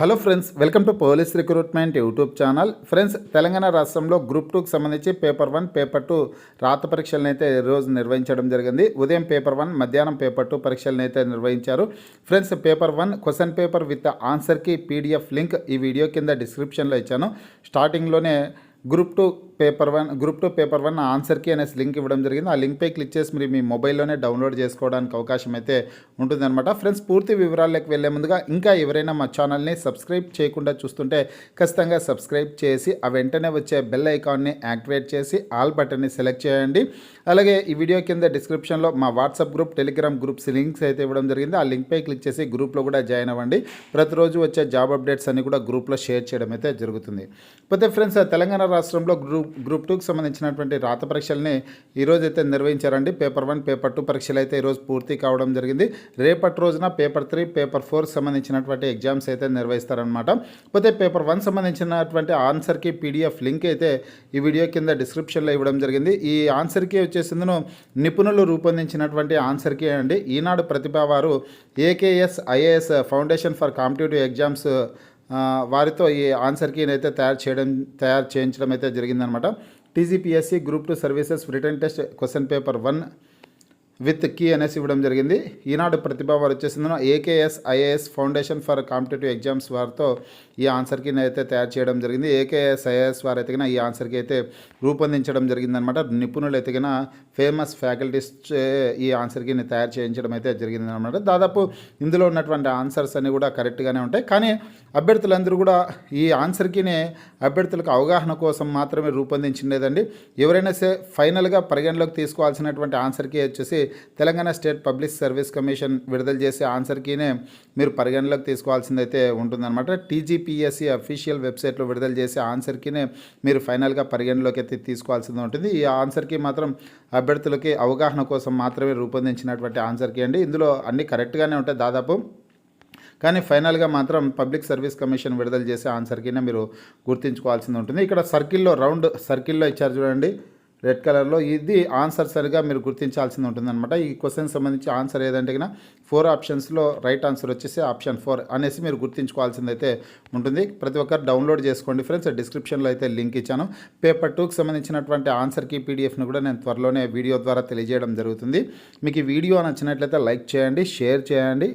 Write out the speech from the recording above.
Hello friends, welcome to police recruitment YouTube channel. Friends, Telangana రాష్ట్రంలో group 2కి సంబంధించి paper 1, paper 2 రాత పరీక్షలను అయితే ఈరోజు నిర్వహించడం జరిగింది. ఉదయం పేపర్ 1, మధ్యాహ్నం పేపర్ 2 పరీక్షలను అయితే నిర్వహించారు. Friends, paper 1 question paper with ఆన్సర్కి పీడిఎఫ్ లింక్ ఈ వీడియో కింద డిస్క్రిప్షన్లో ఇచ్చాను. స్టార్టింగ్లోనే గ్రూప్ 2 పేపర్ 1 ఆన్సర్కి అనేసి లింక్ ఇవ్వడం జరిగింది. ఆ లింక్పై క్లిక్ చేసి మీరు మీ మొబైల్లోనే డౌన్లోడ్ చేసుకోవడానికి అవకాశం అయితే ఉంటుందన్నమాట. ఫ్రెండ్స్, పూర్తి వివరాల్లోకి వెళ్ళే ముందుగా ఇంకా ఎవరైనా మా ఛానల్ని సబ్స్క్రైబ్ చేయకుండా చూస్తుంటే ఖచ్చితంగా సబ్స్క్రైబ్ చేసి ఆ వెంటనే వచ్చే బెల్ ఐకాన్ని యాక్టివేట్ చేసి ఆల్ బటన్ని సెలెక్ట్ చేయండి. అలాగే ఈ వీడియో కింద డిస్క్రిప్షన్లో మా WhatsApp group, Telegram groups links అయితే ఇవ్వడం జరిగింది. ఆ లింక్పై క్లిక్ చేసి గ్రూప్లో కూడా జాయిన్ అవ్వండి. ప్రతిరోజు వచ్చే జాబ్ అప్డేట్స్ అన్ని కూడా గ్రూప్లో షేర్ చేయడం అయితే జరుగుతుంది. పోతే ఫ్రెండ్స్, తెలంగాణ రాష్ట్రంలో గ్రూప్ 2కి సంబంధించినటువంటి రాత పరీక్షల్ని ఈరోజు అయితే నిర్వహించారండి. పేపర్ 1, పేపర్ 2 పరీక్షలు అయితే ఈరోజు పూర్తి కావడం జరిగింది. రేపటి రోజున పేపర్ 3, పేపర్ 4 సంబంధించినటువంటి ఎగ్జామ్స్ అయితే నిర్వహిస్తారనమాట. పోతే పేపర్ 1 సంబంధించినటువంటి ఆన్సర్కి పీడిఎఫ్ లింక్ అయితే ఈ వీడియో కింద డిస్క్రిప్షన్లో ఇవ్వడం జరిగింది. ఈ ఆన్సర్కి వచ్చేసిందును నిపుణులు రూపొందించినటువంటి ఆన్సర్కి అండి. ఈనాడు ప్రతిభ వారు AKS IAS foundation for competitive exams వారితో ఈ ఆన్సర్కి అయితే తయారు చేయించడం అయితే జరిగిందనమాట. TGPSC group 2 services written test question paper 1 with key అనేసి ఇవ్వడం జరిగింది. ఈనాడు ప్రతిభ వారు వచ్చేసిందో AKS IAS foundation for competitive exams వారితో ఈ ఆన్సర్కి అయితే తయారు చేయడం జరిగింది. ఏకేఎస్ ఐఏఎస్ వారు ఎతికిన ఈ ఆన్సర్కి అయితే రూపొందించడం జరిగిందనమాట. నిపుణులు ఎతికిన ఫేమస్ ఫ్యాకల్టీస్ ఈ ఆన్సర్కి తయారు చేయించడం అయితే జరిగిందనమాట. దాదాపు ఇందులో ఉన్నటువంటి ఆన్సర్స్ అన్నీ కూడా కరెక్ట్గానే ఉంటాయి. కానీ అభ్యర్థులందరూ కూడా ఈ ఆన్సర్కి అభ్యర్థులకు అవగాహన కోసం మాత్రమే రూపొందించిండేదండి. ఎవరైనా ఫైనల్గా పరిగణలోకి తీసుకోవాల్సినటువంటి ఆన్సర్కి వచ్చేసి Telangana state public service commission విడుదల చేసే ఆన్సర్కినే మీరు పరిగణలోకి తీసుకోవాల్సిందైతే ఉంటుందన్నమాట. టీజీపీఎస్సీ అఫీషియల్ వెబ్సైట్లో విడుదల చేసే ఆన్సర్కినే మీరు ఫైనల్గా పరిగణలోకి అయితే తీసుకోవాల్సింది ఉంటుంది. ఈ ఆన్సర్కి మాత్రం అభ్యర్థులకి అవగాహన కోసం మాత్రమే రూపొందించినటువంటి ఆన్సర్కి అండి. ఇందులో అన్నీ కరెక్ట్గానే ఉంటాయి దాదాపు. కానీ ఫైనల్గా మాత్రం పబ్లిక్ సర్వీస్ కమిషన్ విడుదల చేసే ఆన్సర్కినే మీరు గుర్తుంచుకోవాల్సింది ఉంటుంది. ఇక్కడ రౌండ్ సర్కిల్లో ఇచ్చారు చూడండి, రెడ్ కలర్లో. ఇది ఆన్సర్ సరిగా మీరు గుర్తించాల్సింది ఉంటుందన్నమాట. ఈ క్వశ్చన్ సంబంధించి ఆన్సర్ ఏదంటే 4 ఆప్షన్స్లో రైట్ ఆన్సర్ వచ్చేసి ఆప్షన్ 4 అనేసి మీరు గుర్తుంచుకోవాల్సింది అయితే ఉంటుంది. ప్రతి ఒక్కరు డౌన్లోడ్ చేసుకోండి ఫ్రెండ్స్. డిస్క్రిప్షన్లో అయితే లింక్ ఇచ్చాను. పేపర్ 2కి సంబంధించినటువంటి ఆన్సర్కి పీడిఎఫ్ను కూడా నేను త్వరలోనే వీడియో ద్వారా తెలియజేయడం జరుగుతుంది. మీకు ఈ వీడియో నచ్చినట్లయితే లైక్ చేయండి, షేర్ చేయండి.